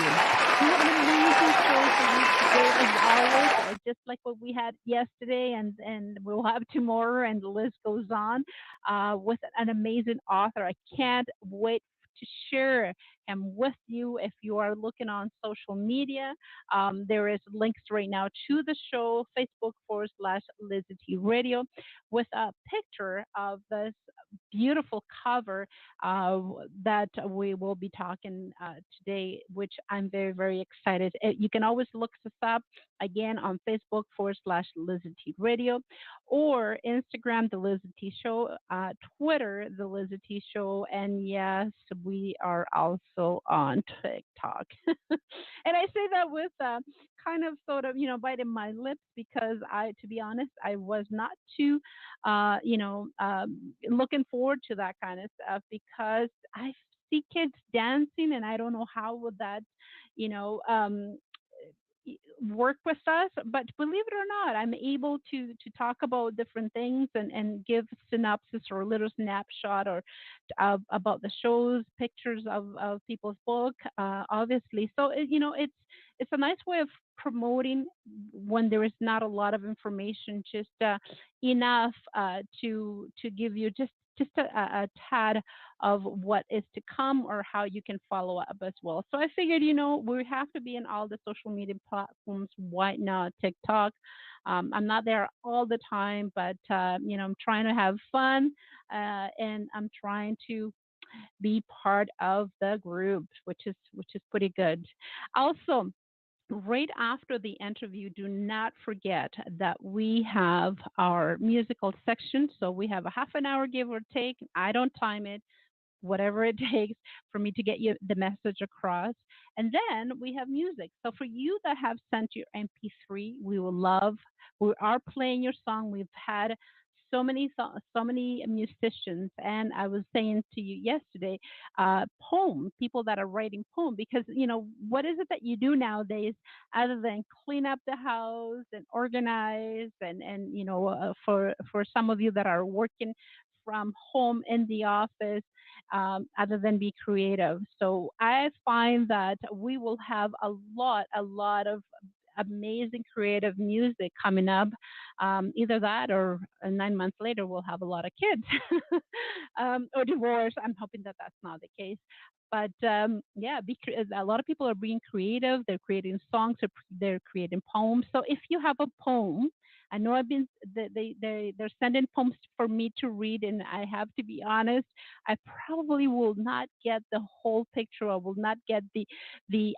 you. We have an amazing show for you today, as always, just like what we had yesterday, and we'll have tomorrow, and the list goes on with an amazing author. I can't wait to share him with you. If you are looking on social media, there is links right now to the show, Facebook.com/LizyT Radio, with a picture of this beautiful cover that we will be talking today, which I'm very, very excited. You can always look us up again on Facebook.com/LizyT Radio, or Instagram, The LizyT Show, Twitter, The LizyT Show, and yes, we are also on TikTok. And I say that with kind of sort of, biting my lips, because to be honest, I was not too, looking forward to that kind of stuff, because I see kids dancing, and I don't know how would that, you know, um, work with us. But believe it or not, I'm able to talk about different things, and give synopsis or a little snapshot, or about the shows, pictures of people's book, obviously. So it's a nice way of promoting when there is not a lot of information, just enough to give you just a tad of what is to come, or how you can follow up as well. So I figured, we have to be in all the social media platforms. Why not TikTok? I'm not there all the time, but I'm trying to have fun, and I'm trying to be part of the group, which is pretty good. Also, right after the interview, do not forget that we have our musical section. So we have a half an hour, give or take. I don't time it, whatever it takes for me to get you the message across. And then we have music. So for you that have sent your MP3, we are playing your song. We've had so many musicians, and I was saying to you yesterday, people that are writing poem, because what is it that you do nowadays, other than clean up the house and organize, and for some of you that are working from home in the office, other than be creative. So I find that we will have a lot of amazing creative music coming up. Either that, or 9 months later, we'll have a lot of kids, or divorce. I'm hoping that that's not the case. But yeah, a lot of people are being creative. They're creating songs, or they're creating poems. So if you have a poem, I know they're sending poems for me to read, and I have to be honest, I probably will not get the whole picture, or will not get the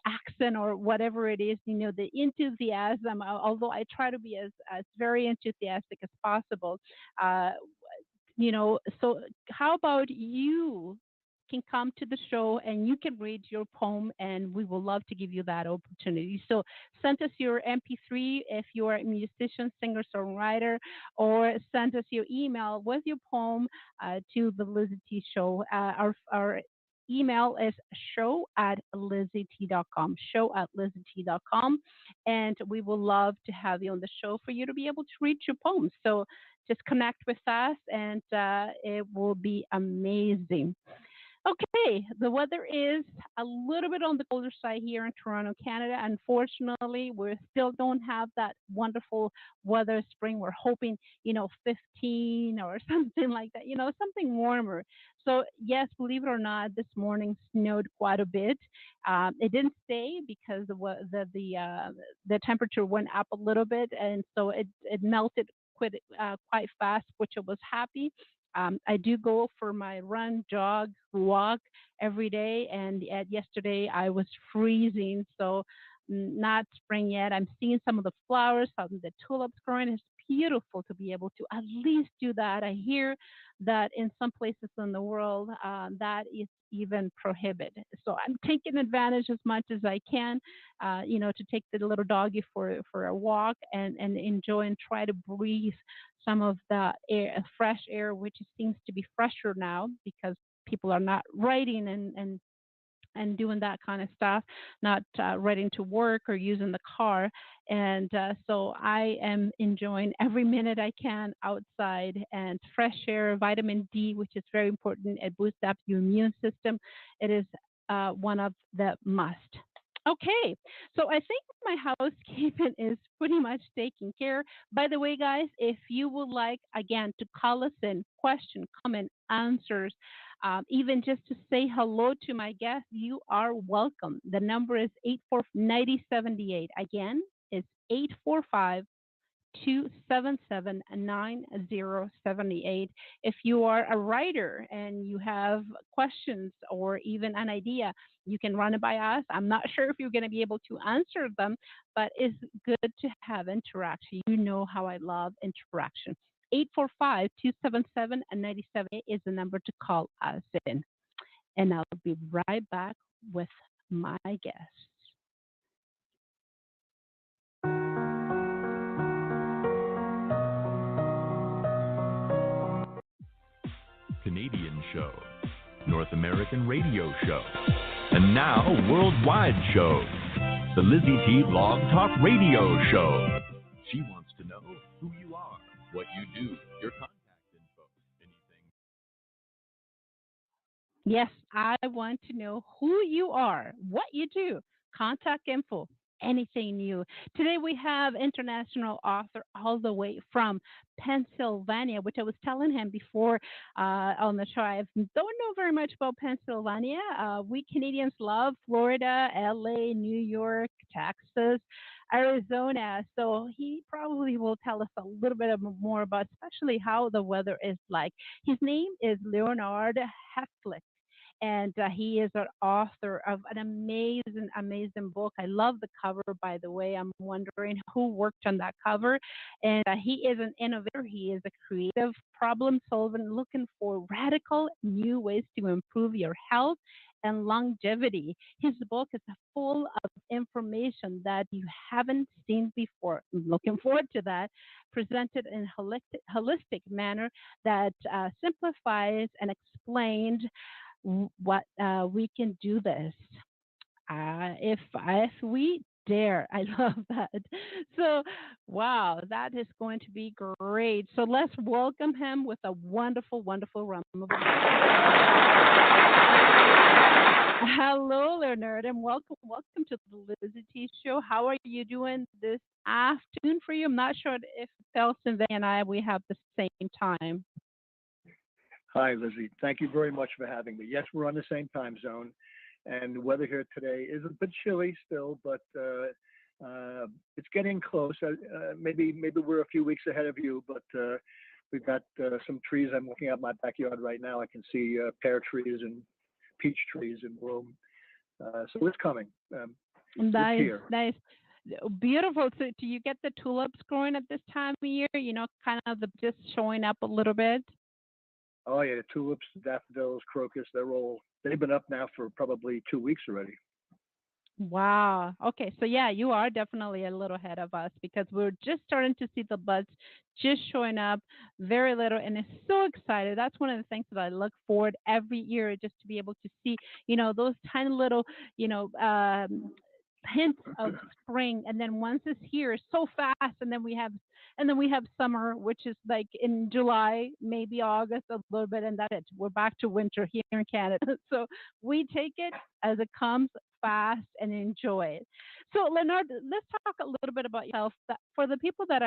accent, or whatever it is, the enthusiasm. Although I try to be as very enthusiastic as possible. Uh, so how about you can come to the show, and you can read your poem, and we will love to give you that opportunity. So send us your MP3 if you are a musician, singer, songwriter, or send us your email with your poem to the LizyT Show. Our email is show@lizyt.com, show@lizyt.com, and we will love to have you on the show for you to be able to read your poems. So just connect with us, and it will be amazing. Okay, the weather is a little bit on the colder side here in Toronto, Canada. Unfortunately, we still don't have that wonderful weather spring. We're hoping, 15 or something like that, something warmer. So, yes, believe it or not, this morning snowed quite a bit. It didn't stay, because the temperature went up a little bit, and so it melted quite fast, which I was happy. I do go for my run, jog, walk every day, and yesterday I was freezing, so not spring yet. I'm seeing some of the flowers, some of the tulips growing. It's beautiful to be able to at least do that. I hear that in some places in the world, that is even prohibited. So I'm taking advantage as much as I can, to take the little doggy for a walk, and enjoy and try to breathe some of the air, fresh air, which seems to be fresher now, because people are not riding, and doing that kind of stuff, not riding to work or using the car. And so I am enjoying every minute I can outside, and fresh air, vitamin D, which is very important. It boosts up your immune system. It is one of the must. Okay, so I think my housekeeping is pretty much taken care. By the way, guys, if you would like again to call us in, question, comment, answers, even just to say hello to my guest, you are welcome. The number is 845-9078. Again, it's 845-277-9078. If you are a writer and you have questions or even an idea, you can run it by us. I'm not sure if you're going to be able to answer them, but it's good to have interaction. You know how I love interaction. 845-277-9078 is the number to call us in. And I'll be right back with my guest. Canadian show, North American radio show, and now worldwide show, the LizyT Blog Talk Radio Show. She wants to know who you are, what you do, your contact info, anything. Yes, I want to know who you are, what you do, contact info, anything new. Today we have international author all the way from Pennsylvania, which I was telling him before on the show. I don't know very much about Pennsylvania. We Canadians love Florida, LA, New York, Texas, Arizona. So he probably will tell us a little bit more about, especially how the weather is like. His name is Leonard Heflick, and he is an author of an amazing, amazing book. I love the cover, by the way. I'm wondering who worked on that cover. And he is an innovator. He is a creative problem solving, looking for radical new ways to improve your health and longevity. His book is full of information that you haven't seen before. I'm looking forward to that, presented in a holistic manner that simplifies and explains what we can do this if we dare. I love that. So wow, that is going to be great. So let's welcome him with a wonderful, wonderful round of applause. Hello, Leonard, and welcome to the LizyT Show. How are you doing this afternoon for you? I'm not sure if Pennsylvania and I we have the same time. Hi, Lizzie. Thank you very much for having me. Yes, we're on the same time zone, and the weather here today is a bit chilly still, but it's getting close. Maybe we're a few weeks ahead of you, but we've got some trees. I'm looking at my backyard right now. I can see pear trees and peach trees in bloom. So it's coming. Nice, it's here. nice. Beautiful. So do you get the tulips growing at this time of year? Kind of just showing up a little bit. Oh yeah, tulips, daffodils, crocus, they've been up now for probably 2 weeks already. Wow. Okay. So yeah, you are definitely a little ahead of us because we're just starting to see the buds just showing up very little, and it's so excited. That's one of the things that I look forward every year, just to be able to see, those tiny little, you know, hints of spring, and then once it's here so fast, and then we have summer, which is like in July, maybe August, a little bit, and that's it. We're back to winter here in Canada. So we take it as it comes, fast, and enjoy it. So Leonard, let's talk a little bit about yourself. For the people that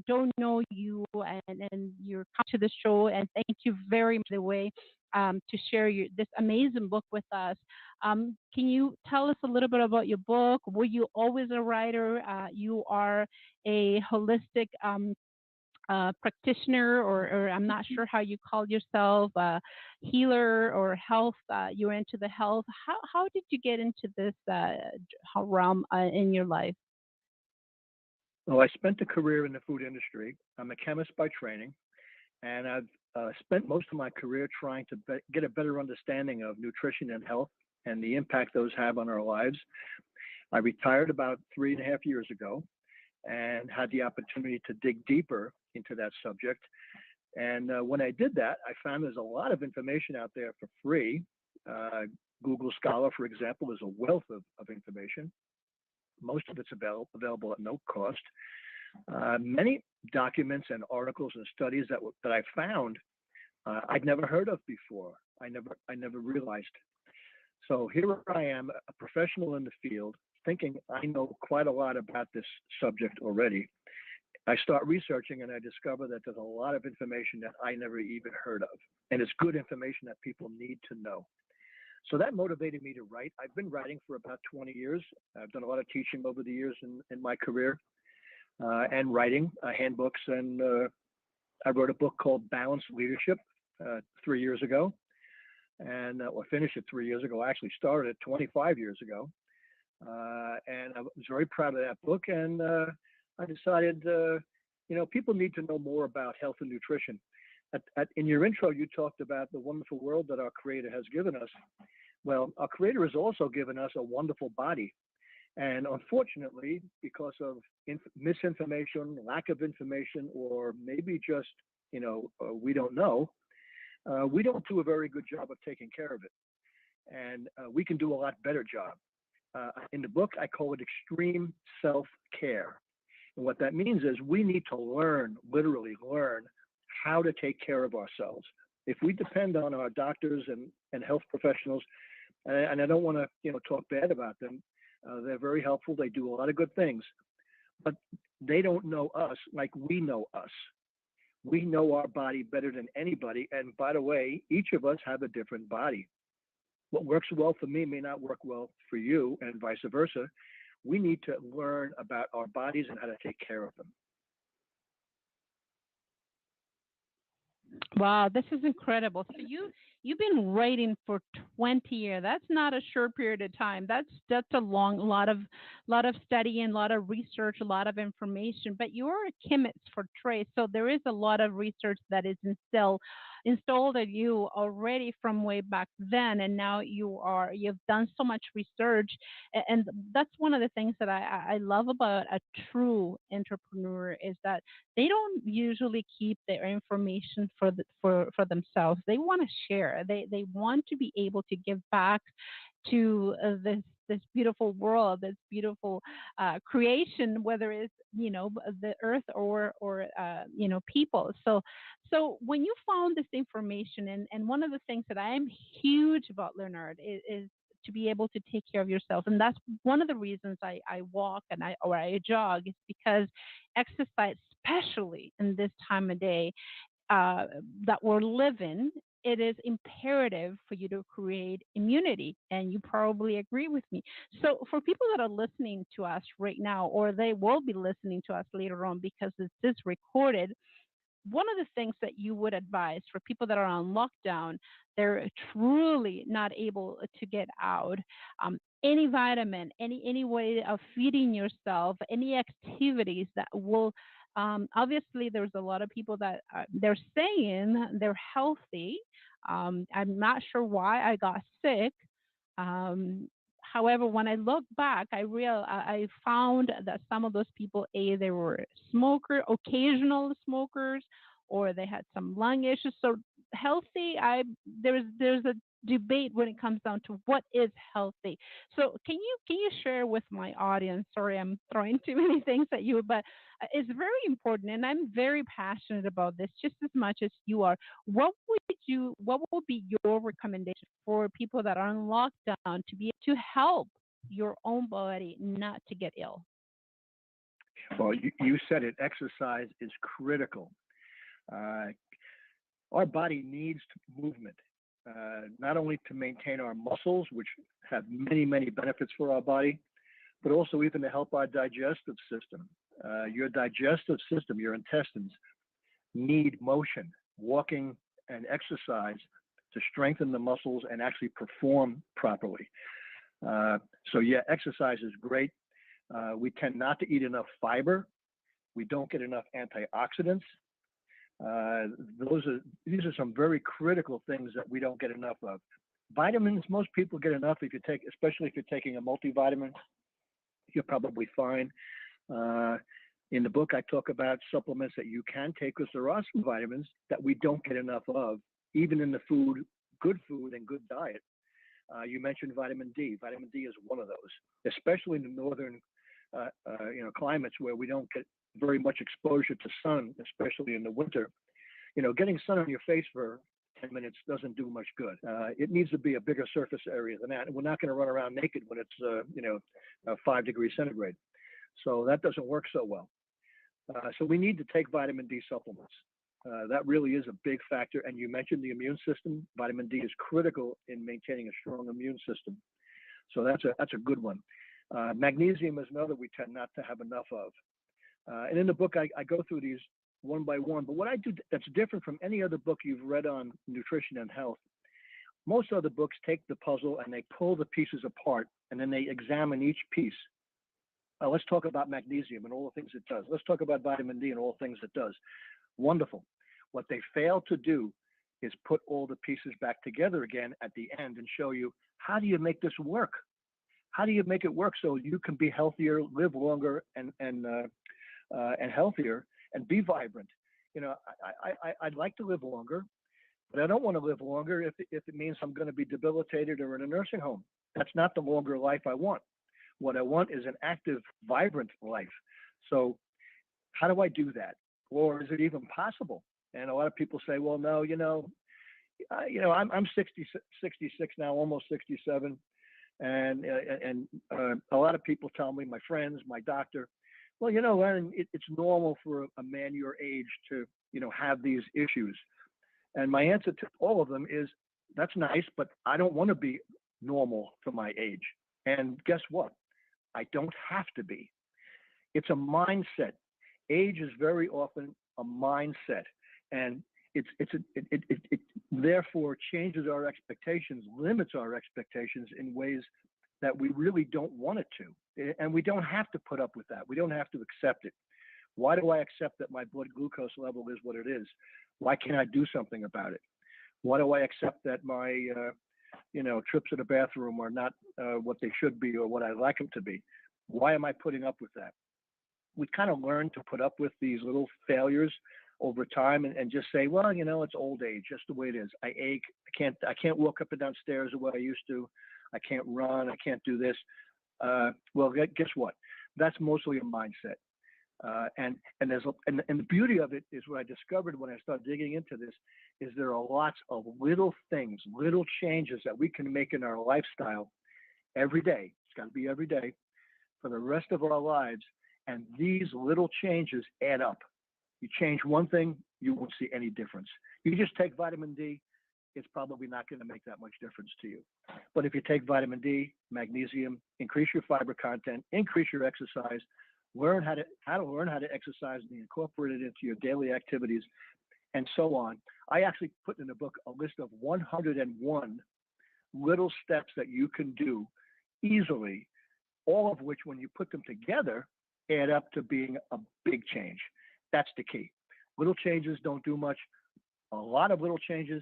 don't know you, and you're come to the show, and thank you very much, by the way, to share this amazing book with us. Can you tell us a little bit about your book? Were you always a writer? You are a holistic practitioner, or I'm not sure how you call yourself, healer or health. You're into the health. How did you get into this realm in your life? Well, I spent a career in the food industry. I'm a chemist by training, and I've spent most of my career trying to get a better understanding of nutrition and health and the impact those have on our lives. I retired about 3.5 years ago and had the opportunity to dig deeper into that subject. And when I did that, I found there's a lot of information out there for free. Google Scholar, for example, is a wealth of information. Most of it's available at no cost. Many documents and articles and studies that I found I'd never heard of before. I never realized. So here I am, a professional in the field, thinking I know quite a lot about this subject already. I start researching and I discover that there's a lot of information that I never even heard of. And it's good information that people need to know. So that motivated me to write. I've been writing for about 20 years. I've done a lot of teaching over the years in my career and writing handbooks. And I wrote a book called Balanced Leadership 3 years ago. And I finished it 3 years ago. I actually started it 25 years ago. And I was very proud of that book. And I decided, people need to know more about health and nutrition. In your intro, you talked about the wonderful world that our Creator has given us. Well, our Creator has also given us a wonderful body. And unfortunately, because of misinformation, lack of information, or maybe just, we don't know, we don't do a very good job of taking care of it. And we can do a lot better job. In the book, I call it extreme self-care. And what that means is we need to literally learn how to take care of ourselves. If we depend on our doctors and health professionals, and I don't want to, talk bad about them, they're very helpful. They do a lot of good things, but they don't know us like we know us. We know our body better than anybody. And by the way, each of us have a different body. What works well for me may not work well for you, and vice versa. We need to learn about our bodies and how to take care of them. Wow, this is incredible. So you've been writing for 20 years. That's not a short period of time. That's a lot of study and a lot of research, a lot of information. But you're a chemist for trade, so there is a lot of research that is installed at you already from way back then, and now you've done so much research, and that's one of the things that I love about a true entrepreneur is that they don't usually keep their information for themselves. They want to share. They want to be able to give back to this beautiful world, this beautiful creation, whether it's the earth or people. So when you found this information, and one of the things that I am huge about, Leonard, is to be able to take care of yourself. And that's one of the reasons I walk or I jog, is because exercise, especially in this time of day uh, that we're living, it is imperative for you to create immunity. And you probably agree with me. So, for people that are listening to us right now, or they will be listening to us later on because this is recorded, one of the things that you would advise for people that are on lockdown, they're truly not able to get out. Any vitamin, any way of feeding yourself, any activities that will. Obviously, there's a lot of people that they're saying they're healthy. I'm not sure why I got sick. However, when I look back, I found that some of those people, they were occasional smokers, or they had some lung issues. So healthy, there's a debate when it comes down to what is healthy. So can you share with my audience? Sorry, I'm throwing too many things at you, but it's very important, and I'm very passionate about this just as much as you are. What would be your recommendation for people that are on lockdown to be to help your own body not to get ill? Well, you said it. Exercise is critical. Uh, our body needs movement, not only to maintain our muscles, which have many, many benefits for our body, but also even to help our digestive system. Your digestive system, your intestines, need motion, walking and exercise to strengthen the muscles and actually perform properly. Uh, so yeah, exercise is great. We tend not to eat enough fiber. We don't get enough antioxidants. Uh, these are some very critical things that we don't get enough of. Vitamins, most people get enough if you take, especially if you're taking a multivitamin, you're probably fine. Uh, in the book, I talk about supplements that you can take because there are some vitamins that we don't get enough of, even in the good food and good diet. You mentioned vitamin D. Vitamin D is one of those, especially in the northern, climates where we don't get very much exposure to sun, especially in the winter. Getting sun on your face for 10 minutes doesn't do much good. It needs to be a bigger surface area than that. And we're not going to run around naked when it's, 5 degrees centigrade. So that doesn't work so well. So we need to take vitamin D supplements. That really is a big factor. And you mentioned the immune system. Vitamin D is critical in maintaining a strong immune system. So that's a good one. Magnesium is another we tend not to have enough of. And in the book, I go through these one by one. But what I do that's different from any other book you've read on nutrition and health, most other books take the puzzle and they pull the pieces apart and then they examine each piece. Let's talk about magnesium and all the things it does. Let's talk about vitamin D and all the things it does. Wonderful. What they fail to do is put all the pieces back together again at the end and show you, how do you make this work? How do you make it work so you can be healthier, live longer, and healthier, and be vibrant? I'd like to live longer, but I don't want to live longer if it means I'm going to be debilitated or in a nursing home. That's not the longer life I want. What I want is an active, vibrant life. So how do I do that? Or is it even possible? And a lot of people say, well, no, I'm 66 now, almost 67. And a lot of people tell me, my friends, my doctor, well, it's normal for a man your age to, have these issues. And my answer to all of them is, that's nice, but I don't want to be normal for my age. And guess what? I don't have to be. It's a mindset. Age is very often a mindset, and it therefore changes our expectations, limits our expectations in ways that we really don't want it to. And we don't have to put up with that. We don't have to accept it. Why do I accept that my blood glucose level is what it is? Why can't I do something about it? Why do I accept that my trips to the bathroom are not what they should be or what I'd like them to be? Why am I putting up with that? We kind of learn to put up with these little failures over time and just say, well, it's old age, just the way it is. I ache. I can't walk up and down stairs the way I used to. I can't run. I can't do this. Well, guess what? That's mostly a mindset. And the beauty of it is what I discovered when I started digging into this is there are lots of little things, little changes that we can make in our lifestyle every day. It's got to be every day for the rest of our lives. And these little changes add up. You change one thing, you won't see any difference. You just take vitamin D, it's probably not going to make that much difference to you. But if you take vitamin D, magnesium, increase your fiber content, increase your exercise, learn how to exercise and incorporate it into your daily activities, and so on. I actually put in the book a list of 101 little steps that you can do easily, all of which, when you put them together, add up to being a big change. That's the key. Little changes don't do much. A lot of little changes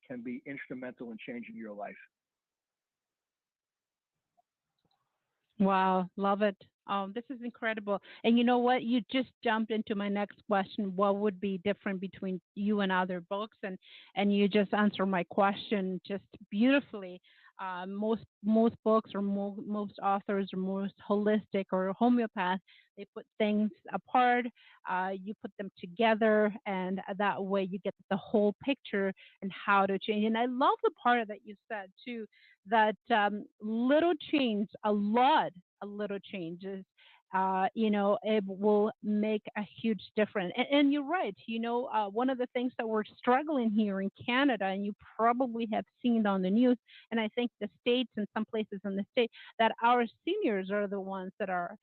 can be instrumental in changing your life. Wow, love it. This is incredible. And you know what? You just jumped into my next question. What would be different between you and other books? And you just answered my question just beautifully. Most books or most authors are most holistic or homeopath. They put things apart. You put them together, and that way you get the whole picture and how to change. And I love the part that you said too, that little change, a little changes, it will make a huge difference. And you're right. One of the things that we're struggling here in Canada, and you probably have seen on the news, and I think the states and some places in the state, that our seniors are the ones that are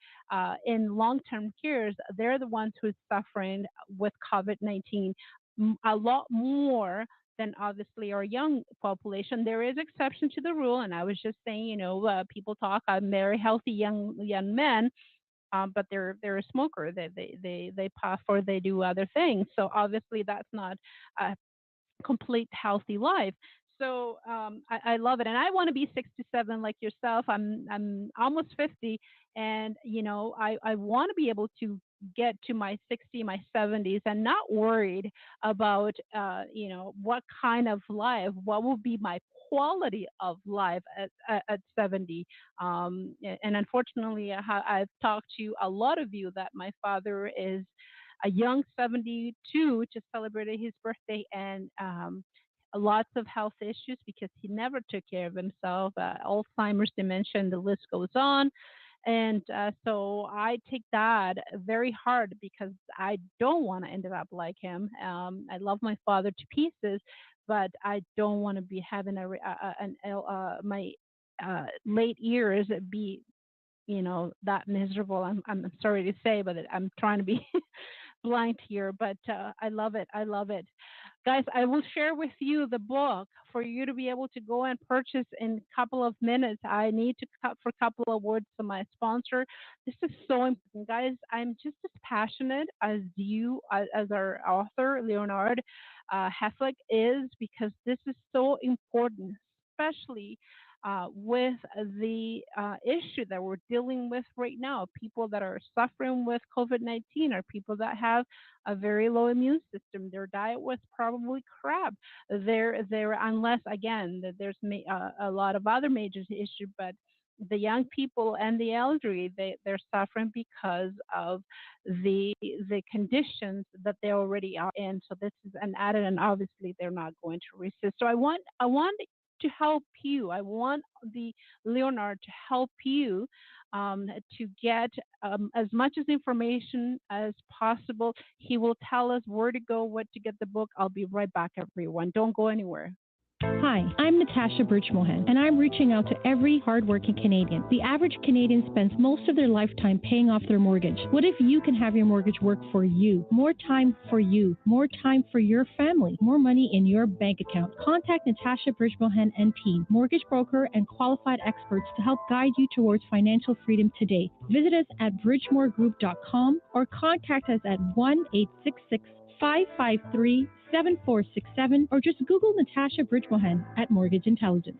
in long-term cares. They're the ones who's suffering with COVID-19 a lot more than obviously our young population. There is exception to the rule, and I was just saying, people talk. I'm very healthy young men, but they're a smoker. They puff or they do other things. So obviously that's not a complete healthy life. So I love it, and I want to be 67 like yourself. I'm almost 50, and I want to be able to get to my 60, my 70s, and not worried about what kind of life, what will be my quality of life at 70. And unfortunately, I've talked to a lot of you that my father is a young 72, just celebrated his birthday, and lots of health issues because he never took care of himself, Alzheimer's, dementia, and the list goes on. And so I take that very hard because I don't want to end up like him. I love my father to pieces, but I don't want to be having my late years be that miserable. I'm sorry to say, but I'm trying to be blind here. But I love it. I love it. Guys, I will share with you the book for you to be able to go and purchase in a couple of minutes. I need to cut for a couple of words to my sponsor. This is so important, guys. I'm just as passionate as you, as our author, Leonard Heflick, is, because this is so important, especially with the issue that we're dealing with right now. People that are suffering with COVID-19 are people that have a very low immune system. Their diet was probably crap. They're unless again that there's a lot of other major issues, but the young people and the elderly, they're suffering because of the conditions that they already are in. So this is an added, and obviously they're not going to resist. So I want to help you. I want the Leonard to help you to get as much as information as possible. He will tell us where to go, what to get the book. I'll be right back, everyone. Don't go anywhere. Hi, I'm Natasha Birchmohan, and I'm reaching out to every hardworking Canadian. The average Canadian spends most of their lifetime paying off their mortgage. What if you can have your mortgage work for you? More time for you, more time for your family, more money in your bank account. Contact Natasha Birchmohan and team, mortgage broker and qualified experts, to help guide you towards financial freedom today. Visit us at bridgemoregroup.com or contact us at 1-866-553-7467, or just Google Natasha Bridgemohan at Mortgage Intelligence.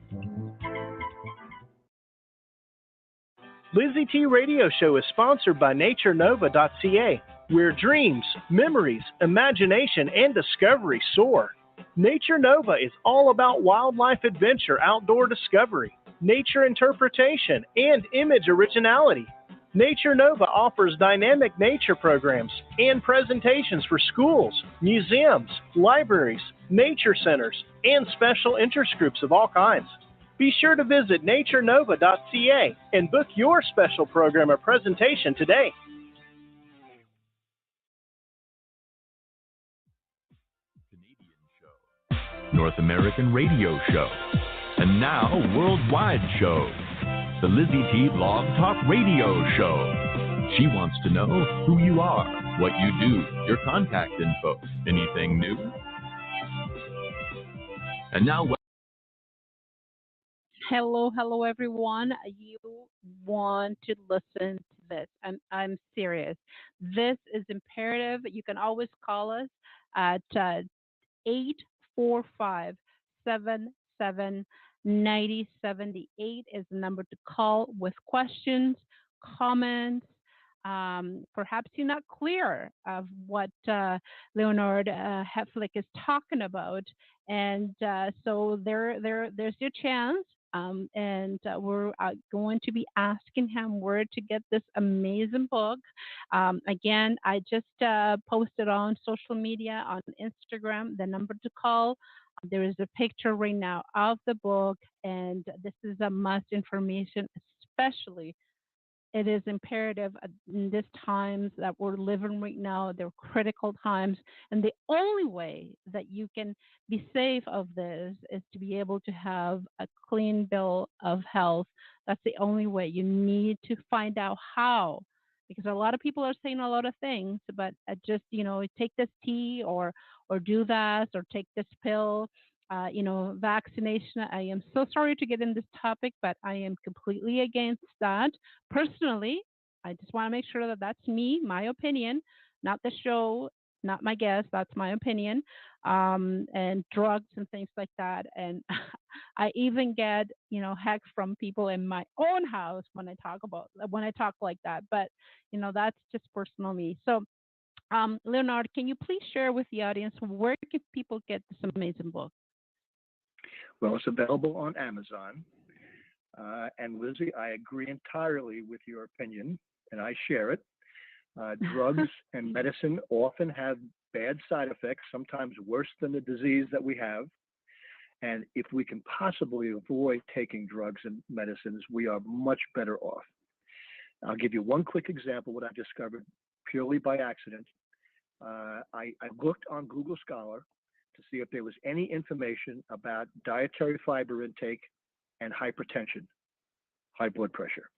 LizyT Radio Show is sponsored by NatureNova.ca, where dreams, memories, imagination, and discovery soar. Nature Nova is all about wildlife adventure, outdoor discovery, nature interpretation, and image originality. Nature Nova offers dynamic nature programs and presentations for schools, museums, libraries, nature centers, and special interest groups of all kinds. Be sure to visit naturenova.ca and book your special program or presentation today. Canadian show, North American radio show, and now worldwide show. The LizyT Blog Talk Radio Show. She wants to know who you are, what you do, your contact info, anything new. And now, Hello, everyone. You want to listen to this. I'm serious. This is imperative. You can always call us at 845 9078 is the number to call with questions, comments. Perhaps you're not clear of what Leonard Heflick is talking about, and so there's your chance. And we're going to be asking him where to get this amazing book. Again, I just posted on social media, on Instagram, the number to call. There is a picture right now of the book, and this is a must information, especially it is imperative in these times that we're living right now. They're critical times. And the only way that you can be safe of this is to be able to have a clean bill of health. That's the only way. You need to find out how. Because a lot of people are saying a lot of things, but just, take this tea or do that or take this pill. Vaccination. I am so sorry to get in this topic, but I am completely against that. Personally, I just want to make sure that that's me, my opinion, not the show, not my guest. That's my opinion. And drugs and things like that. And I even get, hacks from people in my own house when I talk like that. But, that's just personal me. So, Leonard, can you please share with the audience where can people get this amazing book? Well, it's available on Amazon. And Lizzie, I agree entirely with your opinion, and I share it. Drugs and medicine often have bad side effects, sometimes worse than the disease that we have. And if we can possibly avoid taking drugs and medicines, we are much better off. I'll give you one quick example what I discovered purely by accident. I looked on Google Scholar to see if there was any information about dietary fiber intake and hypertension, high blood pressure.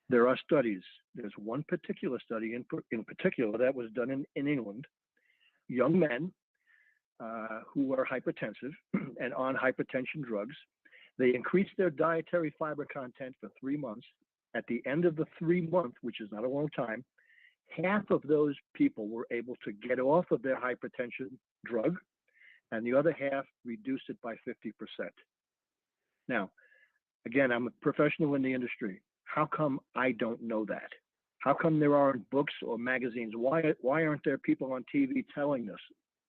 There are studies. There's one particular study in particular that was done in England. Young men who are hypertensive and on hypertension drugs, they increased their dietary fiber content for 3 months. At the end of the 3 months, which is not a long time, half of those people were able to get off of their hypertension drug, and the other half reduced it by 50%. Now, again, I'm a professional in the industry. How come I don't know that? How come there aren't books or magazines? Why aren't there people on TV telling us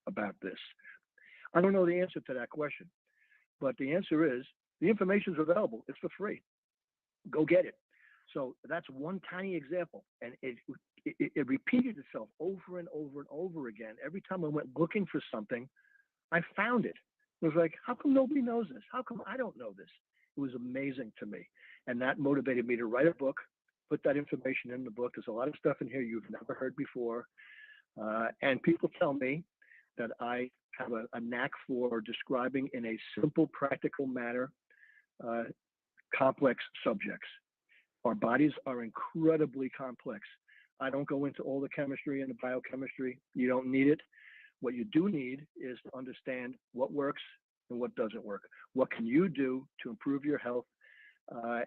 about this? I don't know the answer to that question, but the answer is the information is available. It's for free. Go get it. So that's one tiny example, and it repeated itself over and over and over again. Every time I went looking for something, I found it. It was like, how come nobody knows this? How come I don't know this? It was amazing to me, and that motivated me to write a book, put that information in the book. There's a lot of stuff in here you've never heard before, and people tell me that I have a knack for describing in a simple, practical manner complex subjects. Our bodies are incredibly complex. I don't go into all the chemistry and the biochemistry. You don't need it. What you do need is to understand what works and what doesn't work. What can you do to improve your health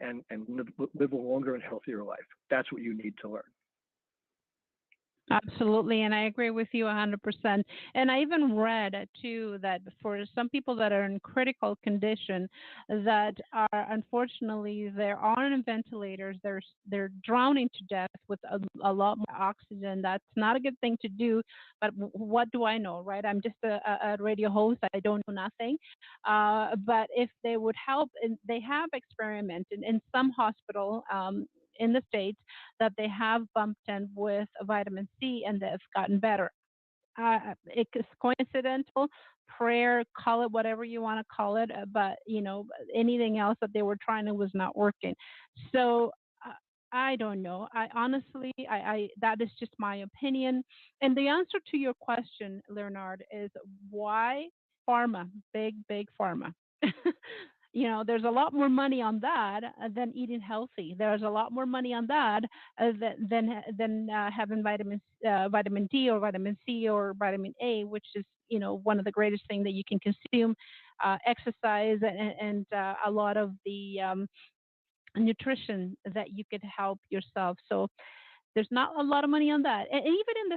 and live a longer and healthier life? That's what you need to learn. Absolutely, and I agree with you 100%. And I even read too that for some people that are in critical condition, that are unfortunately they're on ventilators, they're drowning to death with a lot more oxygen. That's not a good thing to do. But what do I know, right? I'm just a radio host. I don't know nothing. But if they would help, and they have experimented in some hospital. In the States that they have bumped in with vitamin C and they've gotten better. It's coincidental, prayer, call it whatever you want to call it, but anything else that they were trying to was not working. So I don't know. I honestly, I that is just my opinion. And the answer to your question, Leonard, is why pharma, big pharma. There's a lot more money on that than eating healthy. There's a lot more money on that than having vitamin D or vitamin C or vitamin A, which is one of the greatest things that you can consume. Exercise and a lot of the nutrition that you could help yourself. So there's not a lot of money on that. And even in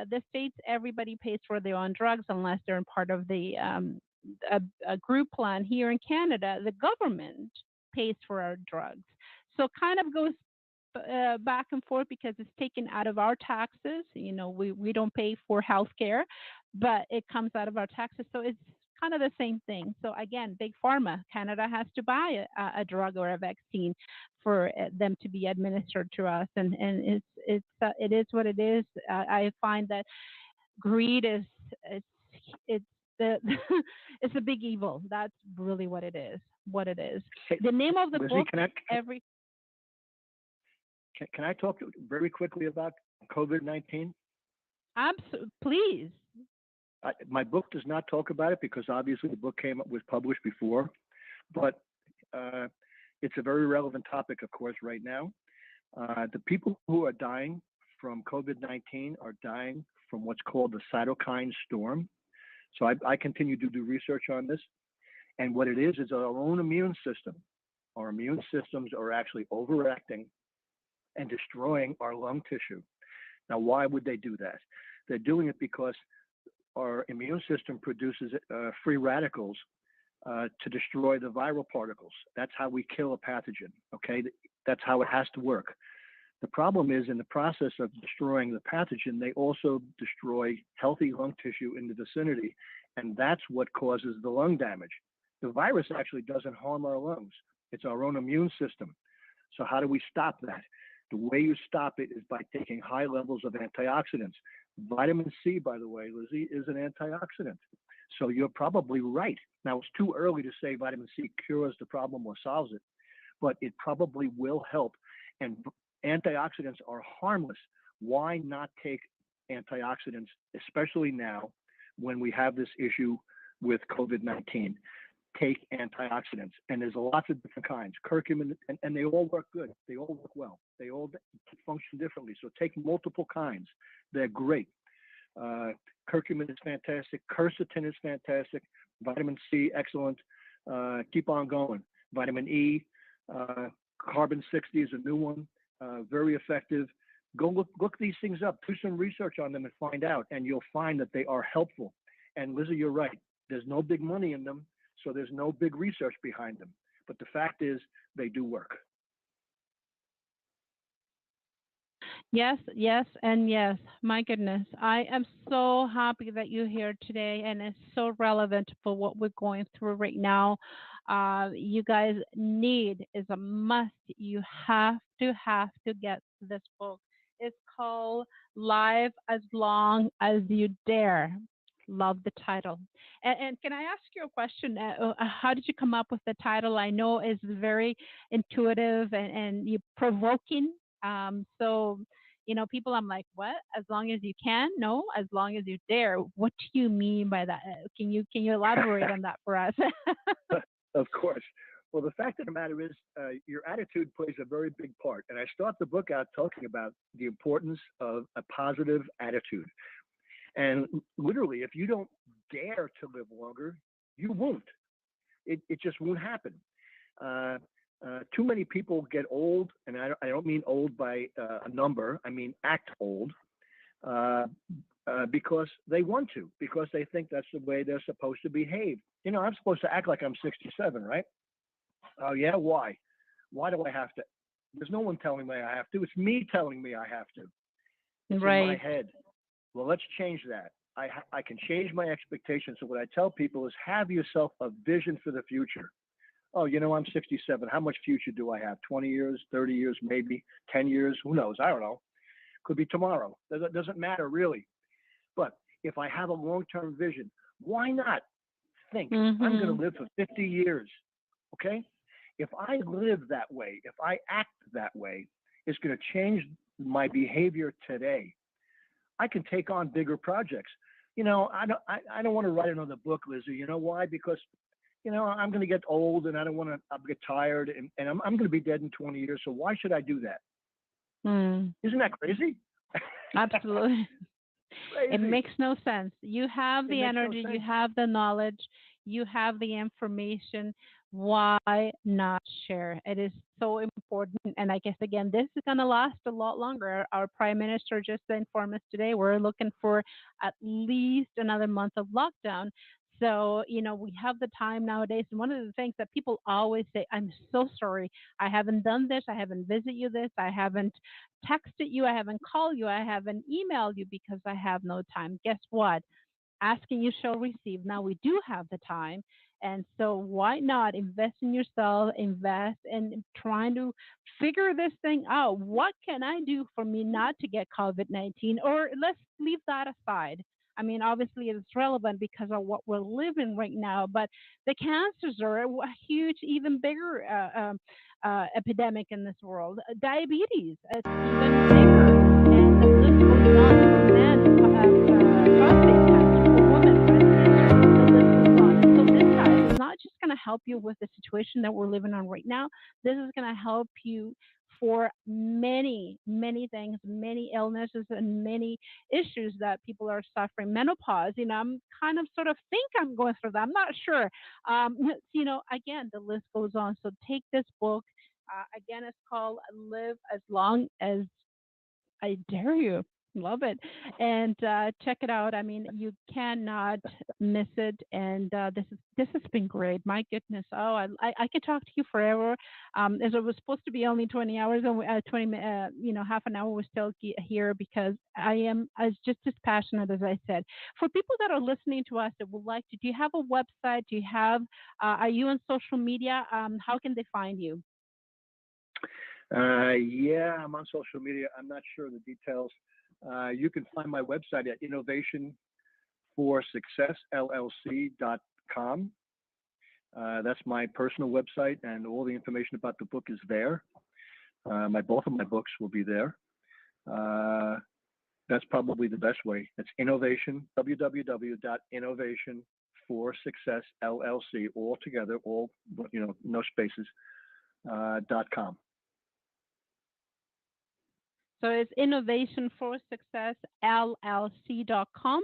the States, everybody pays for their own drugs unless they're in part of a group plan. Here in Canada, the government pays for our drugs. So it kind of goes back and forth because it's taken out of our taxes. We don't pay for health care, but it comes out of our taxes. So it's kind of the same thing. So again, big pharma, Canada has to buy a drug or a vaccine for them to be administered to us. And it is what it is. I find that greed it's the it's a big evil. That's really what it is. Hey, The name of the Lizzie, book. Can I talk very quickly about COVID-19? Please. My book does not talk about it because obviously the book was published before, but it's a very relevant topic, of course, right now. The people who are dying from COVID-19 are dying from what's called the cytokine storm. So I continue to do research on this. And what it is our own immune system. Our immune systems are actually overacting and destroying our lung tissue. Now, why would they do that? They're doing it because our immune system produces free radicals to destroy the viral particles. That's how we kill a pathogen, okay? That's how it has to work. The problem is in the process of destroying the pathogen, they also destroy healthy lung tissue in the vicinity, and that's what causes the lung damage. The virus actually doesn't harm our lungs. It's our own immune system. So how do we stop that? The way you stop it is by taking high levels of antioxidants. Vitamin C, by the way, Lizzie, is an antioxidant. So you're probably right. Now, it's too early to say vitamin C cures the problem or solves it, but it probably will help. And antioxidants are harmless. Why not take antioxidants, especially now when we have this issue with COVID-19? Take antioxidants, and there's lots of different kinds. Curcumin, and they all work good. They all work well. They all function differently. So take multiple kinds. They're great. Curcumin is fantastic. Quercetin is fantastic. Vitamin C, excellent. Keep on going. Vitamin E, carbon 60 is a new one. Very effective. Go look these things up. Do some research on them and find out, and you'll find that they are helpful. And Lizzie, you're right. There's no big money in them, so there's no big research behind them. But the fact is, they do work. Yes, yes, and yes. My goodness. I am so happy that you're here today, and it's so relevant for what we're going through right now. You guys need is a must. You have to get this book. It's called Live as Long as You Dare. Love the title. And can I ask you a question? How did you come up with the title? I know it's very intuitive and you provoking. So people, I'm like, what? As long as you can? No, as long as you dare. What do you mean by that? Can you elaborate on that for us? Of course. Well, the fact of the matter is, your attitude plays a very big part. And I start the book out talking about the importance of a positive attitude. And literally, if you don't dare to live longer, you won't. It just won't happen. Too many people get old, and I don't mean old by a number. I mean act old because they want to, because they think that's the way they're supposed to behave. I'm supposed to act like I'm 67, right? Oh, yeah, why? Why do I have to? There's no one telling me I have to. It's me telling me I have to. It's in my head. Well, let's change that. I can change my expectations. So what I tell people is have yourself a vision for the future. Oh, I'm 67. How much future do I have? 20 years, 30 years, maybe 10 years? Who knows? I don't know. Could be tomorrow. Doesn't matter really. But if I have a long-term vision, why not think I'm going to live for 50 years? Okay? If I live that way, if I act that way, it's going to change my behavior today. I can take on bigger projects. I don't want to write another book, Lizzie. You know why? Because, I'm going to get old and I'll get tired and I'm going to be dead in 20 years. So why should I do that? Isn't that crazy? Absolutely. Crazy. It makes no sense. You have the energy, you have the knowledge, you have the information. Why not share? It is so important. And I guess, again, this is going to last a lot longer. Our prime minister just informed us today we're looking for at least another month of lockdown. So, we have the time nowadays. And one of the things that people always say, I'm so sorry. I haven't done this. I haven't visited you this. I haven't texted you. I haven't called you. I haven't emailed you because I have no time. Guess what? Asking you shall receive. Now we do have the time. And so why not invest in yourself, invest in trying to figure this thing out? What can I do for me not to get COVID-19? Or let's leave that aside. I mean, obviously it's relevant because of what we're living right now, but the cancers are a huge, even bigger epidemic in this world. Diabetes, it's even bigger. And the list goes on for men who have prostate cancer, for women, breast cancer, the list goes on. And so this, guys, is not just going to help you with the situation that we're living on right now. This is going to help you for many, many things, many illnesses, and many issues that people are suffering. Menopause, I'm kind of sort of think I'm going through that. I'm not sure. Again, the list goes on. So take this book. Again, it's called Live as Long as I Dare You. Love it. And check it out. I mean, you cannot miss it. And this has been great. My goodness. Oh, I could talk to you forever. As it was supposed to be only 20 hours and 20 half an hour, we're still here because I am as just as passionate as I said. For people that are listening to us that would like to, do you have a website? Do you have? Are you on social media? How can they find you? Yeah, I'm on social media. I'm not sure of the details. You can find my website at innovation4successllc.com. That's my personal website, and all the information about the book is there. Both of my books will be there. That's probably the best way. It's innovation, www.innovation4successllc, all together, all, no spaces, .com. So it's innovationforsuccessllc.com.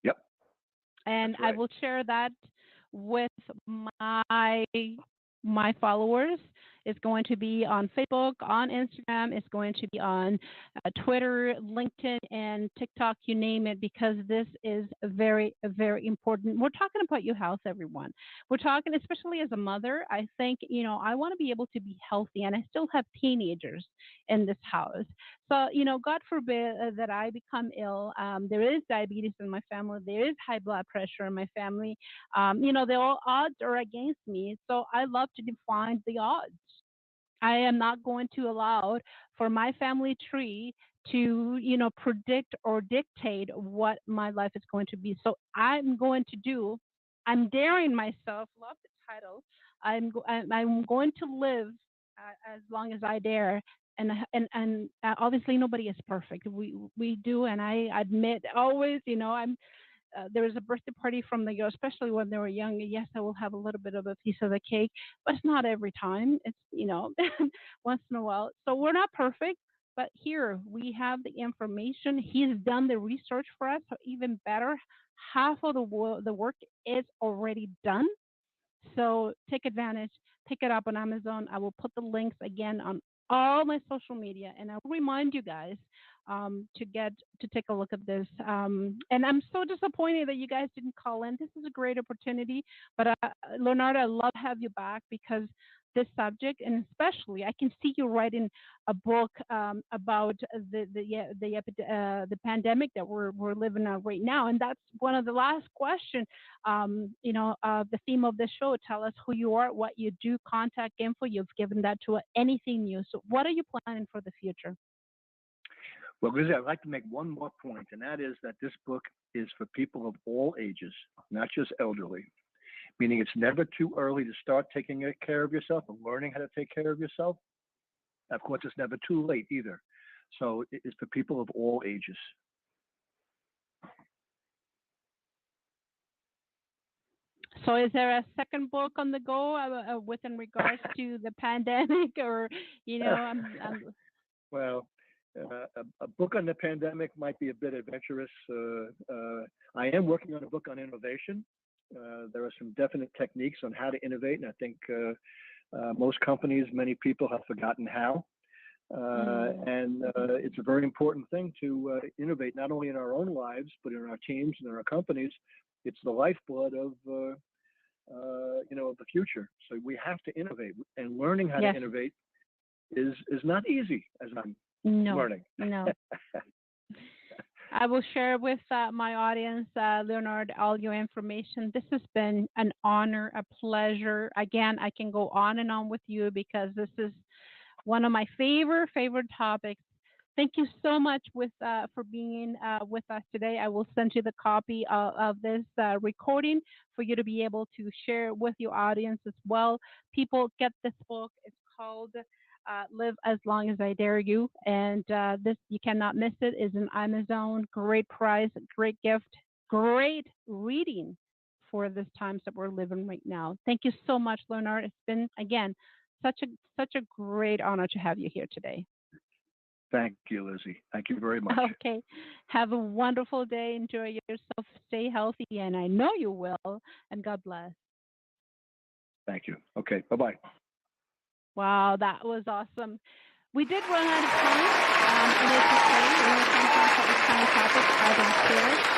Yep. And right. I will share that with my followers. It's going to be on Facebook, on Instagram. It's going to be on Twitter, LinkedIn, and TikTok, you name it, because this is very, very important. We're talking about your health, everyone. We're talking, especially as a mother, I think, I want to be able to be healthy, and I still have teenagers in this house. So, God forbid that I become ill. There is diabetes in my family. There is high blood pressure in my family. The all odds are against me. So I love to define the odds. I am not going to allow for my family tree to, predict or dictate what my life is going to be. So I'm daring myself, love the title. I'm going to live as long as I dare. And obviously nobody is perfect. We do, and I admit always, there was a birthday party from the girl, especially when they were young. Yes, I will have a little bit of a piece of the cake, but it's not every time. It's, once in a while. So we're not perfect, but here we have the information. He's done the research for us. So even better, half of the work is already done. So take advantage, pick it up on Amazon. I will put the links again on all my social media, and I will remind you guys to take a look at this. And I'm so disappointed that you guys didn't call in. This is a great opportunity, but Leonardo, I love to have you back because this subject, and especially I can see you writing a book about the pandemic that we're living on right now, and that's one of the last questions. The theme of the show: tell us who you are, what you do, contact info. You've given that to anything new. So, what are you planning for the future? Well, Lizzie, I'd like to make one more point, and that is that this book is for people of all ages, not just elderly. Meaning it's never too early to start taking care of yourself and learning how to take care of yourself. Of course, it's never too late either. So it's for people of all ages. So is there a second book on the go with in regards to the pandemic, or, Well, a book on the pandemic might be a bit adventurous. I am working on a book on innovation. There are some definite techniques on how to innovate, and I think most companies, many people have forgotten how. And it's a very important thing to innovate, not only in our own lives, but in our teams and in our companies. It's the lifeblood of the future. So we have to innovate, and learning how to innovate is not easy, as I'm learning. No. I will share with my audience, Leonard, all your information. This has been an honor, a pleasure. Again, I can go on and on with you because this is one of my favorite topics. Thank you so much for being with us today. I will send you the copy of this recording for you to be able to share with your audience as well. People, get this book. It's called Live as Long as I Dare You. And this, you cannot miss it, is an Amazon. Great price, great gift, great reading for this times that we're living right now. Thank you so much, Leonard. It's been, again, such a great honor to have you here today. Thank you, Lizzie. Thank you very much. Okay. Have a wonderful day. Enjoy yourself. Stay healthy, and I know you will. And God bless. Thank you. Okay. Bye-bye. Wow, that was awesome. We did run out of time, and it's okay. Sometimes these kind of topics I don't care.